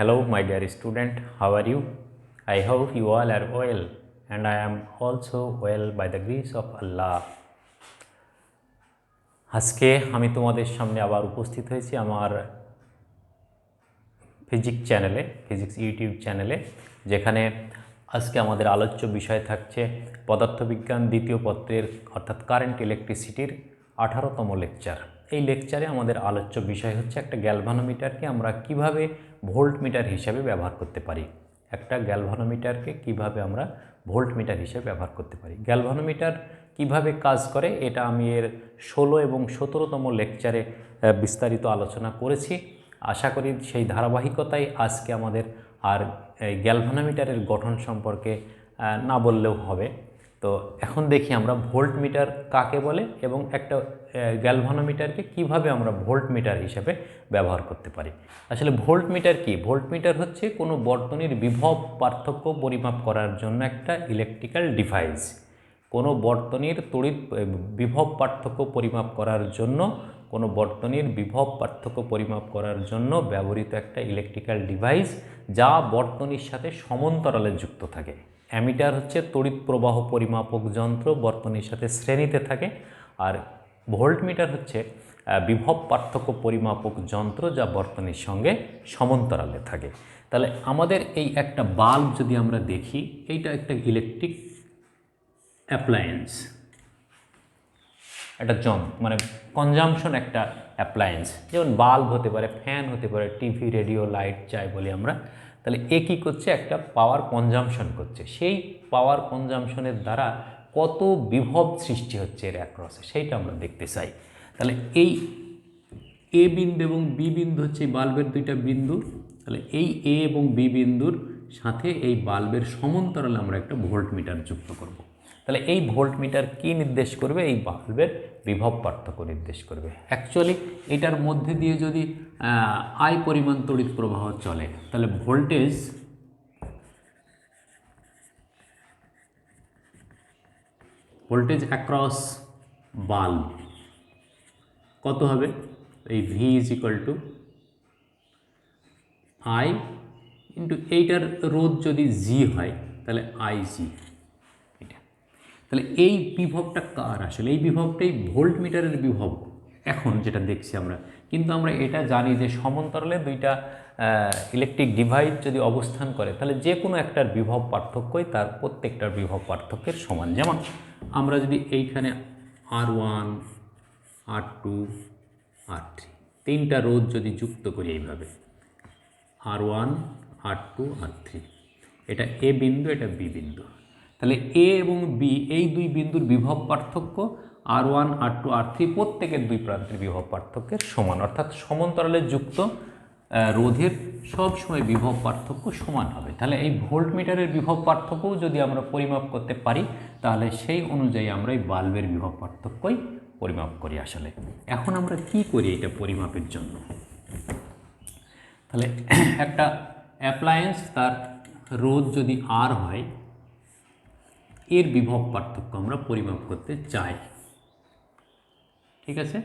Hello, my dear student. How are you? I hope you all are well, and I am also well by the grace of Allah. আজকে আমি তোমাদের সামনে আবার উপস্থিত হয়েছি আমার ফিজিক্স ইউটিউব চ্যানেলে, যেখানে আজকে আমাদের আলোচ্য বিষয় থাকছে পদার্থবিজ্ঞান দ্বিতীয় পত্রের অর্থাৎ কারেন্ট ইলেকট্রিসিটির 18তম লেকচার। এই লেকচারে আমাদের আলোচ্য বিষয় হচ্ছে একটা গ্যালভানোমিটারকে আমরা কিভাবে ভোল্টমিটার হিসেবে ব্যবহার করতে পারি। একটা গ্যালভানোমিটারকে কিভাবে আমরা ভোল্টমিটার হিসেবে ব্যবহার করতে পারি। গ্যালভানোমিটার কিভাবে কাজ করে এটা আমি এর 16 এবং 17তম লেকচারে বিস্তারিত আলোচনা করেছি। আশা করি সেই ধারাবাহিকতায় আজকে আমাদের আর গ্যালভানোমিটারের গঠন সম্পর্কে না বললেও হবে। তো এখন দেখি আমরা ভোল্টমিটার কাকে বলে এবং একটা গ্যালভানোমিটারকে কিভাবে আমরা ভোল্টমিটার হিসেবে ব্যবহার করতে পারি। আসলে ভোল্টমিটার কি? ভোল্টমিটার হচ্ছে কোনো বর্তনীর বিভব পার্থক্য পরিমাপ করার জন্য একটা ইলেকট্রিক্যাল ডিভাইস। কোনো বর্তনীর তড়িৎ বিভব পার্থক্য পরিমাপ করার জন্য ব্যবহৃত একটা ইলেকট্রিক্যাল ডিভাইস, যা বর্তনীর সাথে সমান্তরালে যুক্ত থাকে। অ্যামিটার হচ্ছে তড়িৎ প্রবাহ পরিমাপক যন্ত্র, বর্তনীর সাথে শ্রেণীতে থাকে। আর ভোল্টমিটার হচ্ছে বিভব পার্থক্য পরিমাপক যন্ত্র, যা বর্তনীর সঙ্গে সমান্তরালে থাকে। তাহলে আমাদের এই একটা বাল্ব যদি আমরা দেখি, এইটা একটা ইলেকট্রিক অ্যাপ্লায়েন্স, একটা মানে কনজামশন একটা অ্যাপ্লায়েন্স। যেমন বাল্ব হতে পারে, ফ্যান হতে পারে, টিভি, রেডিও, লাইট যাই বলি আমরা। তাহলে এ কী করছে? একটা পাওয়ার কনজামশন করছে। সেই পাওয়ার কনজামশনের দ্বারা কত বিভব সৃষ্টি হচ্ছে এর অ্যাক্রসে, সেইটা আমরা দেখতে চাই। তাহলে এই এ বিন্দু এবং বি বিন্দু হচ্ছে এই বাল্বের দুইটা বিন্দু। তাহলে এই এ এবং বি বিন্দুর সাথে এই বাল্বের সমান্তরালে আমরা একটা ভোল্টমিটার যুক্ত করব। তাহলে এই ভোল্টমিটার কি নির্দেশ করবে? এই বাল্বের বিভব পার্থক্য নির্দেশ করবে। অ্যাকচুয়ালি এটার মধ্যে দিয়ে যদি আই পরিমাণ তড়িৎ প্রবাহ চলে, তাহলে ভোল্টেজ অ্যাক্রস বাল্ব কত হবে? এই V is equal two I into এইটার রোধ যদি জি হয়, তাহলে আই জি। এটা তাহলে এই বিভবটা কার? আসলে এই বিভবটাই ভোল্টমিটারের বিভব এখন যেটা দেখছি আমরা। কিন্তু আমরা এটা জানি যে সমান্তরালে দুইটা ইলেকট্রিক ডিভাইস যদি অবস্থান করে, তাহলে যে কোনো একটার বিভব পার্থক্যই তার প্রত্যেকটার বিভব পার্থক্যের সমান। যেমন আমরা যদি এইখানে R1, R2, R3 তিনটা রোধ যদি যুক্ত করি এইভাবে, R1, R2, R3, এটা এ বিন্দু, এটা বি বিন্দু। তাহলে এ এবং বি এই দুই বিন্দুর বিভব পার্থক্য R1, R2, R3 প্রত্যেকের দুই প্রান্তের বিভব পার্থক্যের সমান, অর্থাৎ সমান্তরালে যুক্ত রোধের সবসময় বিভব পার্থক্য সমান হবে। তাহলে এই ভোল্টমিটারের বিভব পার্থক্যও যদি আমরা পরিমাপ করতে পারি, তাহলে সেই অনুযায়ী আমরা এই বাল্বের বিভব পার্থক্যই পরিমাপ করি। আসলে এখন আমরা কি করি এটা পরিমাপের জন্য? তাহলে একটা অ্যাপ্লায়েন্স, তার রোধ যদি আর হয়, এর বিভব পার্থক্য আমরা পরিমাপ করতে চাই। ঠিক আছে,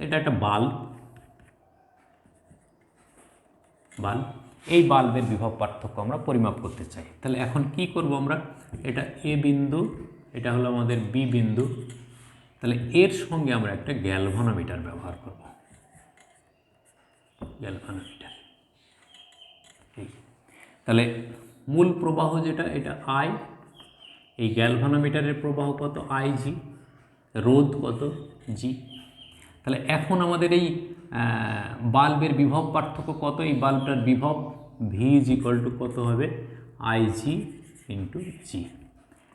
এটা একটা বাল্ব। এই বাল্বের বিভব পার্থক্য আমরা পরিমাপ করতে চাই। তাহলে এখন কি করব আমরা? এটা এ বিন্দু, এটা হলো আমাদের বি বিন্দু। তাহলে এর সঙ্গে আমরা একটা গ্যালভানোমিটার ব্যবহার করব। গ্যালভানোমিটার, তাহলে মূল প্রবাহ যেটা, এটা আই। এই গ্যালভানোমিটারের প্রবাহ কত? I G. রোধ কত? জি। তাহলে এখন আমাদের এই বাল্বের বিভব পার্থক্য কত? এই বাল্বটার বিভব ভি ইজ ইকুয়াল টু কত হবে? আই জি ইন্টু জি।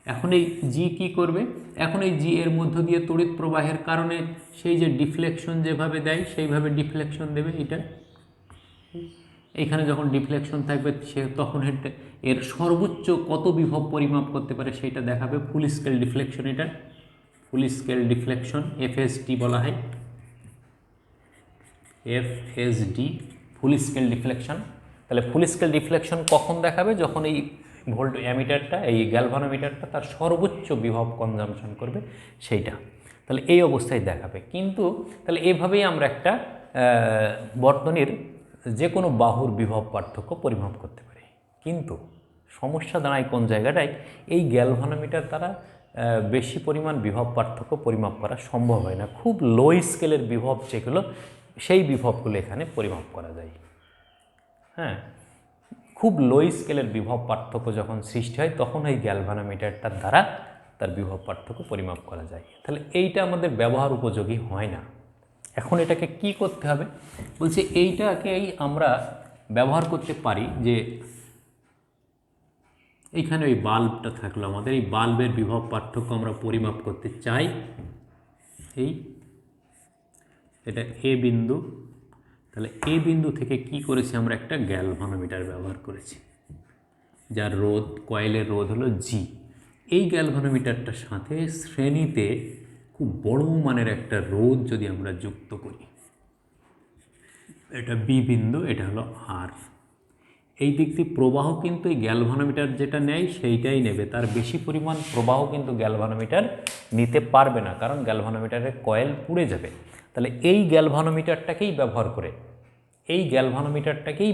এখন এই জি কী করবে? এখন এই জি এর মধ্য দিয়ে তড়িৎ প্রবাহের কারণে সেই যে ডিফ্লেকশন যেভাবে দেয়, সেইভাবে ডিফ্লেকশন দেবে। এটা এখানে যখন ডিফ্লেকশন থাকবে, সে তখন এর সর্বোচ্চ কত বিভব পরিমাপ করতে পারে সেইটা দেখাবে। ফুল স্কেল ডিফ্লেকশন, এটা ফুল স্কেল ডিফ্লেকশন, এফএসডি বলা হয়, এফএসডি, ফুল স্কেল ডিফ্লেকশন। তাহলে ফুল স্কেল ডিফ্লেকশন কখন দেখাবে? যখন এই ভোল্ট অ্যামিটারটা, এই গ্যালভানোমিটারটা তার সর্বোচ্চ বিভব কনজামশন করবে সেইটা। তাহলে এই অবস্থায় দেখাবে। কিন্তু তাহলে এভাবেই আমরা একটা বর্তনীর যে কোনো বাহুর বিভব পার্থক্য পরিমাপ করতে পারি। কিন্তু সমস্যা দাঁড়ায় কোন জায়গাটায়, এই গ্যালভানোমিটার দ্বারা বেশি পরিমাণ বিভব পার্থক্য পরিমাপ করা সম্ভব হয় না। খুব লো স্কেলের বিভব যেগুলো, সেই বিভবগুলো এখানে পরিমাপ করা যায়। হ্যাঁ, খুব লো স্কেলের বিভব পার্থক্য যখন সৃষ্টি হয় তখন এই গ্যালভানোমিটারটার দ্বারা তার বিভব পার্থক্য পরিমাপ করা যায়। তাহলে এইটা আমাদের ব্যবহার উপযোগী হয় না। এখন এটাকে কি করতে হবে, বলছে এইটাকেই আমরা ব্যবহার করতে পারি যে এইখানে ওই বাল্বটা থাকলো আমাদের, এই বাল্বের বিভব পার্থক্য আমরা পরিমাপ করতে চাই। এটা এ বিন্দু, তাহলে এ বিন্দু থেকে কি করেছি আমরা, একটা গ্যালভানোমিটার ব্যবহার করেছি যার রোধ, কয়েলের রোধ হলো জি। এই গ্যালভানোমিটারটার সাথে শ্রেণীতে খুব বড় মানের একটা রোধ যদি আমরা যুক্ত করি, এটা বি বিন্দু, এটা হলো আর। এই দিক দিয়ে প্রবাহ কিন্তু এই গ্যালভানোমিটার যেটা নেয় সেইটাই নেবে, তার বেশি পরিমাণ প্রবাহ কিন্তু গ্যালভানোমিটার নিতে পারবে না, কারণ গ্যালভানোমিটারের কয়েল পুড়ে যাবে। তাহলে এই গ্যালভানোমিটারটাকেই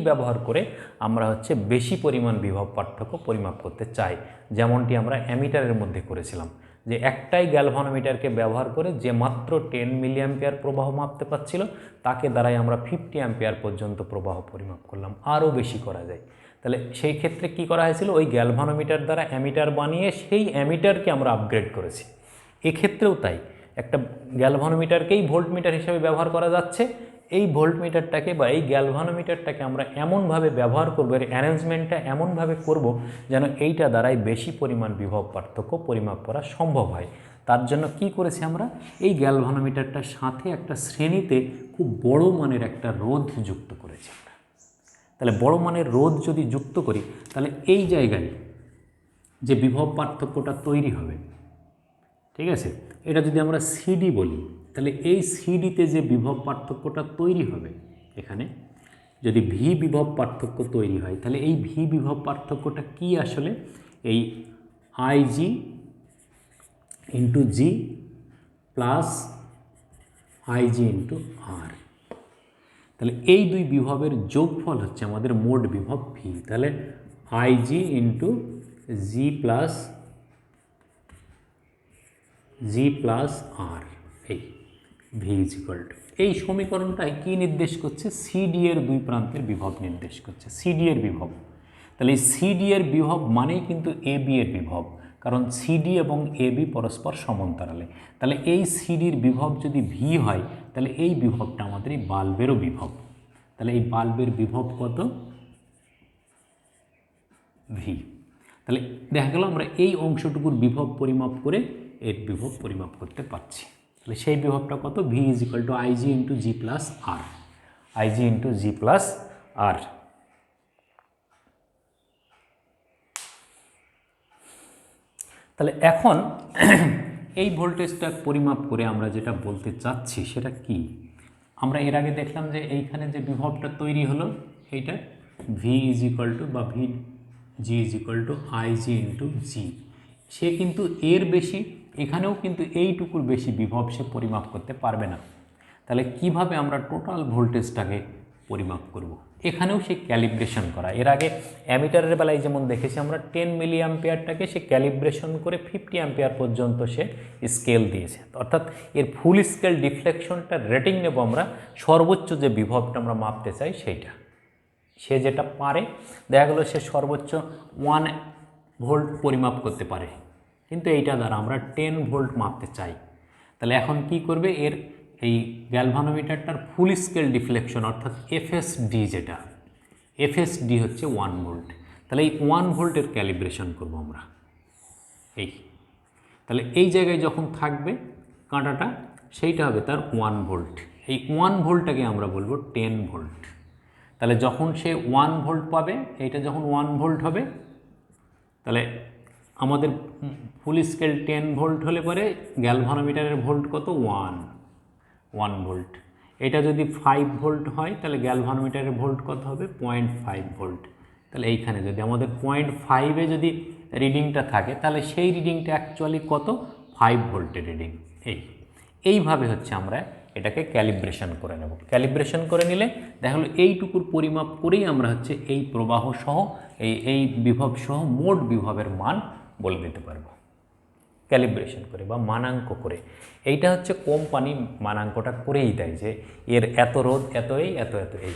ব্যবহার করে আমরা হচ্ছে বেশি পরিমাণ বিভব পার্থক্য পরিমাপ করতে চাই, যেমনটি আমরা অ্যামিটারের মধ্যে করেছিলাম, যে একটাই গ্যালভানোমিটারকে ব্যবহার করে যে মাত্র 10 মিলি অ্যাম্পিয়ার প্রবাহ মাপতে পারছিল তাকে দ্বারাই আমরা 50 অ্যাম্পিয়ার পর্যন্ত প্রবাহ পরিমাপ করলাম, আরও বেশি করা যায়। তাহলে সেই ক্ষেত্রে কি করা হয়েছিল, ওই গ্যালভানোমিটার দ্বারা অ্যামিটার বানিয়ে সেই অ্যামিটারকে আমরা আপগ্রেড করেছি। এক্ষেত্রেও তাই, একটা গ্যালভানোমিটারকেই ভোল্টমিটার হিসেবে ব্যবহার করা যাচ্ছে। এই ভোল্টমিটারটাকে বা এই গ্যালভানোমিটারটাকে আমরা এমনভাবে ব্যবহার করবো, এর অ্যারেঞ্জমেন্টটা এমনভাবে করব যেন এইটা দ্বারাই বেশি পরিমাণ বিভব পার্থক্য পরিমাপ করা সম্ভব হয়। তার জন্য কি করেছি আমরা, এই গ্যালভানোমিটারটার সাথে একটা শ্রেণীতে খুব বড় মানের একটা রোধ যুক্ত করেছি আমরা। তাহলে বড় মানের রোধ যদি যুক্ত করি, তাহলে এই জায়গায় যে বিভব পার্থক্যটা তৈরি হবে, ঠিক আছে, এটা যদি আমরা সিডি বলি, তাহলে এই সিডিতে যে বিভব পার্থক্যটা তৈরি হবে, এখানে যদি ভি বিভব পার্থক্য তৈরি হয়, তাহলে এই ভি বিভব পার্থক্যটা কি আসলে, এই IG into G plus IG into R. তাহলে এই দুই বিভবের যোগফল হচ্ছে আমাদের মোট বিভব ভি। তাহলে আইজি ইন্টু জি প্লাস আর, এই ভি ইজ ইকুয়াল টু, এই সমীকরণটাই কি নির্দেশ করছে, সিডি এর দুই প্রান্তের বিভব নির্দেশ করছে, সিডি এর বিভব। তাহলে এই সিডি এর বিভব মানেই কিন্তু এ বি এর বিভব, কারণ সিডি এবং এ বি পরস্পর সমান্তরালে। তাহলে এই সিডির বিভব যদি ভি হয়, তাহলে এই বিভবটা আমাদের এই বাল্বেরও বিভব। তাহলে এই বাল্বের বিভব কত, ভি। তাহলে দেখা গেল আমরা এই অংশটুকুর বিভব পরিমাপ করে এর বিভব পরিমাপ করতে পারছি। তাহলে সেই বিভবটা কত, V is equal to IG into G plus R, IG into G plus R. তাহলে এখন এই ভোল্টেজটা পরিমাপ করে আমরা যেটা বলতে চাচ্ছি সেটা কি, আমরা এর আগে দেখলাম যে এইখানে যে বিভবটা তৈরি হলো এইটা ভি ইজ ইকুয়াল টু বা V G is equal to IG into G, সে কিন্তু এর বেশি, এখানেও কিন্তু এইটুকুর বেশি বিভব সে পরিমাপ করতে পারবে না। তাহলে কিভাবে আমরা টোটাল ভোল্টেজটাকে পরিমাপ করব, এখানেও সে ক্যালিব্রেশন করা। এর আগে অ্যামিটারের বেলায় যেমন দেখেছি আমরা 10 মিলি অ্যাম্পিয়ারটাকে সে ক্যালিব্রেশন করে 50 অ্যাম্পিয়ার পর্যন্ত সে স্কেল দিয়েছে, অর্থাৎ এর ফুল স্কেল ডিফ্লেকশনটা রেটিং নেব আমরা, সর্বোচ্চ যে বিভবটা আমরা মাপতে চাই সেইটা। সে যেটা পারে, দেখা গেলো সে সর্বোচ্চ 1 ভোল্ট পরিমাপ করতে পারে, কিন্তু এইটা দ্বারা আমরা 10 ভোল্ট মাপতে চাই। তাহলে এখন কি করবে, এর এই গ্যালভানোমিটারটার ফুল স্কেল ডিফ্লেকশন অর্থাৎ এফএসডি, যেটা এফএসডি হচ্ছে 1 ভোল্ট। তাহলে এই 1 ভোল্টের ক্যালিব্রেশন করব আমরা। এই তাহলে এই জায়গায় যখন থাকবে কাঁটাটা, সেইটা হবে তার 1 ভোল্ট। এই 1 ভোল্টটাকে আমরা বলবো 10 ভোল্ট। তাহলে যখন সে 1 ভোল্ট পাবে, এইটা যখন 1 ভোল্ট হবে, তাহলে আমাদের ফুল স্কেল 10 ভোল্ট হলে পরে গ্যালভানোমিটারের ভোল্ট কত, 1 ভোল্ট। এটা যদি 5 ভোল্ট হয় তাহলে গ্যালভানোমিটারের ভোল্ট কত হবে, 0.5 ভোল্ট। তাহলে এইখানে যদি আমাদের 0.5-এ যদি রিডিংটা থাকে, তাহলে সেই রিডিংটা অ্যাকচুয়ালি কত, 5 ভোল্টের রিডিং। এইভাবে হচ্ছে আমরা এটাকে ক্যালিব্রেশন করে নেব। ক্যালিব্রেশন করে নিলে দেখা হলো এইটুকুর পরিমাপ করেই আমরা হচ্ছে এই প্রবাহ সহ এই বিভব সহ মোট বিভবের মান বলে দিতে পারবো ক্যালিব্রেশন করে বা মানাঙ্ক করে। এইটা হচ্ছে কোম্পানি মানাঙ্কটা করেই দেয় যে এর এত রোধ, এত এই, এত এত এই।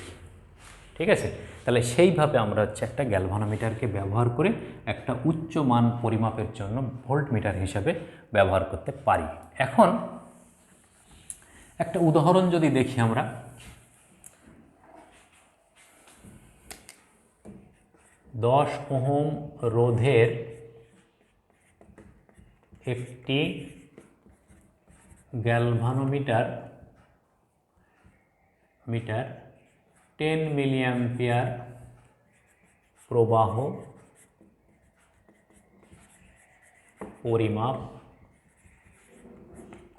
ঠিক আছে, তাহলে সেইভাবে আমরা হচ্ছে একটা গ্যালভানোমিটারকে ব্যবহার করে একটা উচ্চ মান পরিমাপের জন্য ভোল্টমিটার হিসাবে ব্যবহার করতে পারি। এখন একটা উদাহরণ যদি দেখি আমরা, 10 ওহম রোধের একটি গ্যালভানোমিটার 10 মিলিঅ্যাম্পিয়ার প্রবাহ পরিমাপ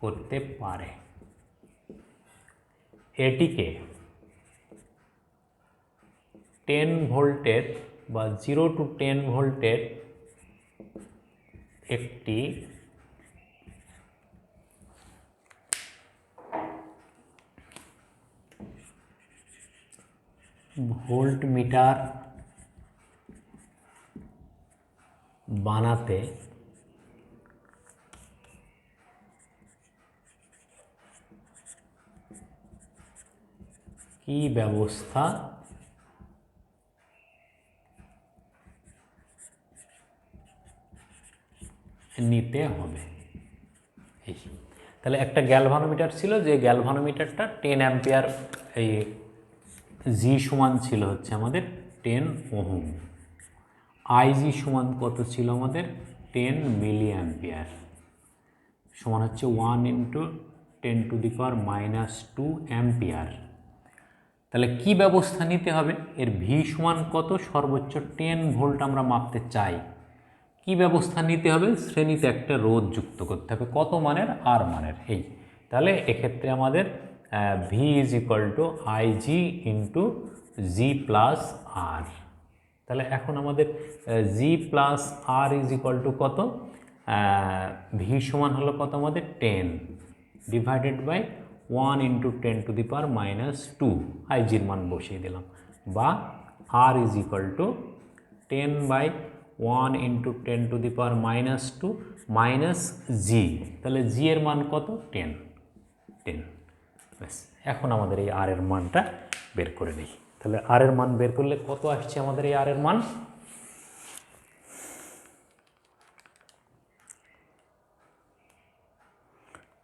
করতে পারে। এটিকে 10 ভোল্টের বা 0 to 10 ভোল্টের একটি ভোল্টমিটার বানাতে কি ব্যবস্থা নিতে হবে। তাহলে একটা গ্যালভানোমিটার ছিল, যে গ্যালভানোমিটারটা 10 অ্যাম্পিয়ার, এই জি সমান ছিল হচ্ছে আমাদের 10 ওহম, আইজি সমান কত ছিল আমাদের 10 মিলি অ্যাম্পিয়ার, সমান হচ্ছে 1 × 10⁻⁻² অ্যাম্পিয়ার। তাহলে কি ব্যবস্থা নিতে হবে, এর ভি সমান কত, সর্বোচ্চ 10 ভোল্ট আমরা মাপতে চাই, কি ব্যবস্থা নিতে হবে, শ্রেণীতে একটা রোধ যুক্ত করতে হবে, কত মানের, আর মানের। এই তাহলে এক্ষেত্রে আমাদের V is equal to IG into G plus R. তাহলে এখন আমাদের G plus R is equal to কত, ভি সমান হলো কত আমাদের 10 ডিভাইডেড বাই 1 × 10⁻⁻², আইজির মান বসিয়ে দিলাম, বা আর ইজ ইকুয়াল টু 10/1 × 10⁻⁻² মাইনাস জি। তাহলে জি এর মান কত, 10। ব্যাস, এখন আমাদের এই আর এর মানটা বের করে নিই। তাহলে আর এর মান বের করলে কত আসছে আমাদের এই আর এর মান,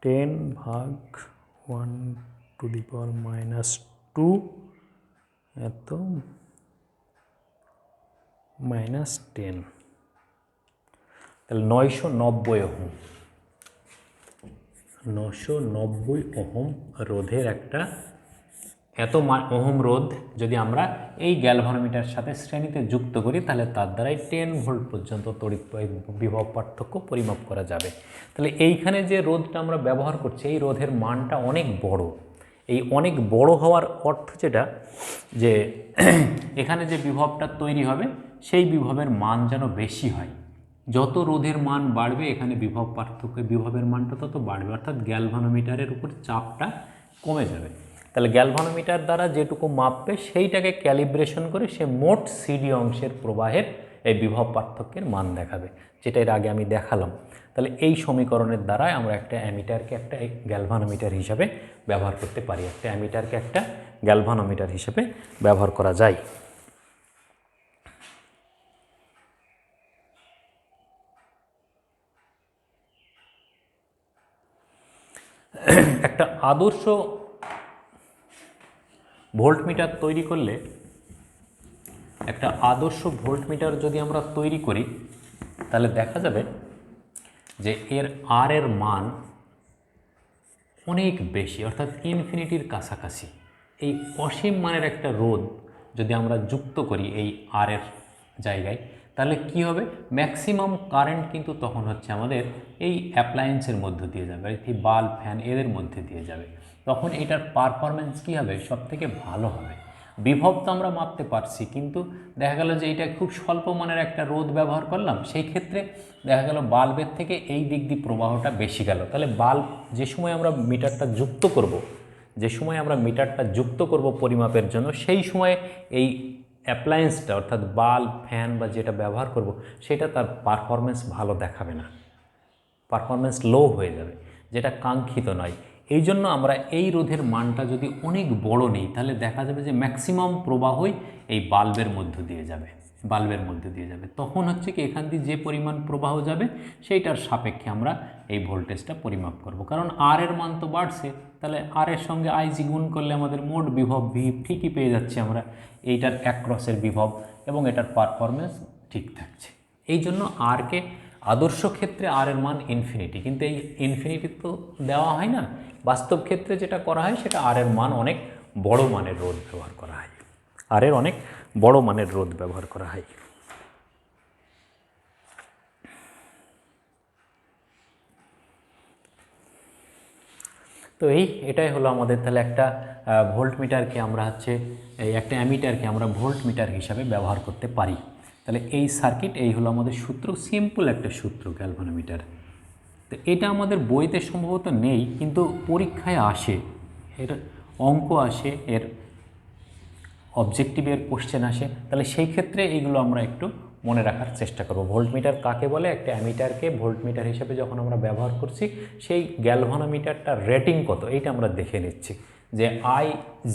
টেন ভাগ 1⁻² এত -10, তাহলে 990 ওহম। 990 ওহম রোধের একটা এত ওহম রোধ যদি আমরা এই গ্যালভানোমিটার সাথে শ্রেণীতে যুক্ত করি, তাহলে তার দ্বারাই 10 ভোল্ট পর্যন্ত তড়িৎ বিভব পার্থক্য পরিমাপ করা যাবে। তাহলে এইখানে যে রোধটা আমরা ব্যবহার করছি, এই রোধের মানটা অনেক বড়। এই অনেক বড় হওয়ার অর্থ যেটা, যে এখানে যে বিভবটা তৈরি হবে সেই বিভবের মান যেন বেশি হয়। যত রোধের মান বাড়বে এখানে বিভব পার্থক্য, বিভবের মানটা তত বাড়বে, অর্থাৎ গ্যালভানোমিটারের উপর চাপটা কমে যাবে। তাহলে গ্যালভানোমিটার দ্বারা যেটুকু মাপবে সেইটাকে ক্যালিব্রেশন করে সে মোট সিডি অংশের প্রবাহের এই বিভব পার্থক্যের মান দেখাবে, যেটা এর আগে আমি দেখালাম। তাহলে এই সমীকরণের দ্বারাই আমরা একটা অ্যামিটারকে একটা গ্যালভানোমিটার হিসাবে ব্যবহার করতে পারি, একটা অ্যামিটারকে একটা গ্যালভানোমিটার হিসেবে ব্যবহার করা যায়। একটা আদর্শ ভোল্টমিটার তৈরি করলে, একটা আদর্শ ভোল্টমিটার যদি আমরা তৈরি করি, তাহলে দেখা যাবে যে এর আর এর মান অনেক বেশি, অর্থাৎ ইনফিনিটির কাছাকাছি। এই অসীম মানের একটা রোধ যদি আমরা যুক্ত করি এই আর এর জায়গায়, তাহলে কি হবে, ম্যাক্সিমাম কারেন্ট কিন্তু তখন হচ্ছে আমাদের এই অ্যাপ্লায়েন্সের মধ্য দিয়ে যাবে, এই বাল্ব, ফ্যান, এদের মধ্যে দিয়ে যাবে। তখন এটার পারফরমেন্স কী হবে, সব থেকে ভালো হবে। বিভব তো আমরা মাপতে পারছি, কিন্তু দেখা গেল যে এটা খুব স্বল্প মানের একটা রোধ ব্যবহার করলাম, সেই ক্ষেত্রে দেখা গেল বাল্বের থেকে এই দিক দিয়ে প্রবাহটা বেশি গেল। তাহলে বাল্ব যে সময় আমরা মিটারটা যুক্ত করব, যে সময় আমরা মিটারটা যুক্ত করব পরিমাপের জন্য, সেই সময় এই অ্যাপ্লায়েন্সটা অর্থাৎ বাল্ব, ফ্যান বা যেটা ব্যবহার করব সেটা তার পারফরমেন্স ভালো দেখাবে না, পারফরমেন্স লো হয়ে যাবে, যেটা কাঙ্ক্ষিত নয়। এই জন্য আমরা এই রোধের মানটা যদি অনেক বড় নেই, তাহলে দেখা যাবে যে ম্যাক্সিমাম প্রবাহই এই বাল্বের মধ্য দিয়ে যাবে, তখন হচ্ছে কি এখান দিয়ে যে পরিমাণ প্রবাহ যাবে সেইটার সাপেক্ষে আমরা এই ভোল্টেজটা পরিমাপ করব। কারণ আর এর মান তো বাড়ছে, তাহলে আর এর সঙ্গে আইজি গুণ করলে আমাদের মোট বিভব ভি ঠিকই পেয়ে যাচ্ছি আমরা, এইটার অ্যাক্রসের বিভব, এবং এটার পারফরমেন্স ঠিক থাকছে। এই জন্য আরকে আদর্শ ক্ষেত্রে আর এর মান ইনফিনিটি, কিন্তু এই ইনফিনিটি তো দেওয়া হয় না, বাস্তব ক্ষেত্রে যেটা করা হয় সেটা আর এর মান অনেক বড় মানের রোধ ব্যবহার করা হয়, আর এর অনেক বড় মানের রোধ ব্যবহার করা হয়। তো এটাই হলো আমাদের তাহলে একটা ভোল্ট মিটারকে আমরা একটা অ্যামিটারকে আমরা ভোল্ট মিটার হিসাবে ব্যবহার করতে পারি। তাহলে এই সার্কিট, এই হলো আমাদের সূত্র, সিম্পল একটা সূত্র গ্যালভানোমিটার। তো এটা আমাদের বইতে সম্ভবত নেই, কিন্তু পরীক্ষায় আসে, এর অঙ্ক আসে, এর অবজেক্টিভের কোশ্চেন আসে, তাহলে সেই ক্ষেত্রে এইগুলো আমরা একটু মনে রাখার চেষ্টা করব। ভোল্টমিটার কাকে বলে, একটা অ্যামিটারকে ভোল্টমিটার হিসেবে যখন আমরা ব্যবহার করছি, সেই গ্যালভানোমিটারটার রেটিং কত এইটা আমরা দেখে নিচ্ছি, যে আই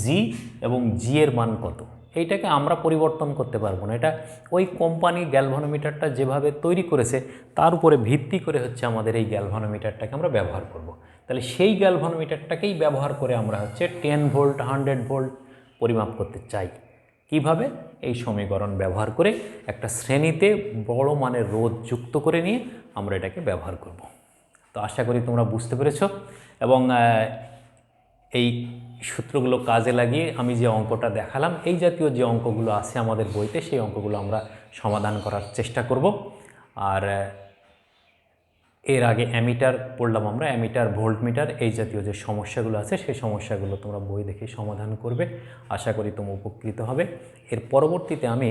জি এবং জি এর মান কত। এইটাকে আমরা পরিবর্তন করতে পারবো না, এটা ওই কোম্পানি গ্যালভানোমিটারটা যেভাবে তৈরি করেছে তার উপরে ভিত্তি করে আমাদের এই গ্যালভানোমিটারটাকে আমরা ব্যবহার করব। তাহলে সেই গ্যালভানোমিটারটাকেই ব্যবহার করে আমরা 10 ভোল্ট 100 ভোল্ট পরিমাপ করতে চাই। কিভাবে? এই সমীকরণ ব্যবহার করে একটা শ্রেণীতে বড় মানের রোধ যুক্ত করে নিয়ে আমরা এটাকে ব্যবহার করব। তো আশা করি তোমরা বুঝতে পেরেছ, এবং এই সূত্রগুলো কাজে লাগিয়ে আমি যে অঙ্কটা দেখালাম, এই জাতীয় যে অঙ্কগুলো আছে আমাদের বইতে, সেই অঙ্কগুলো আমরা সমাধান করার চেষ্টা করব। আর এর আগে অ্যামিটার পড়লাম আমরা, অ্যামিটার, ভোল্টমিটার, এই জাতীয় যে সমস্যাগুলো আছে সেই সমস্যাগুলো তোমরা বই দেখে সমাধান করবে। আশা করি তোমরা উপকৃত হবে। এর পরবর্তীতে আমি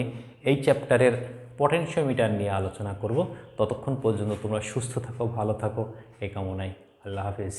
এই চ্যাপ্টারের পটেনশিওমিটার নিয়ে আলোচনা করব। ততক্ষণ পর্যন্ত তোমরা সুস্থ থাকো, ভালো থাকো, এই কামনায়। আল্লাহ হাফেজ।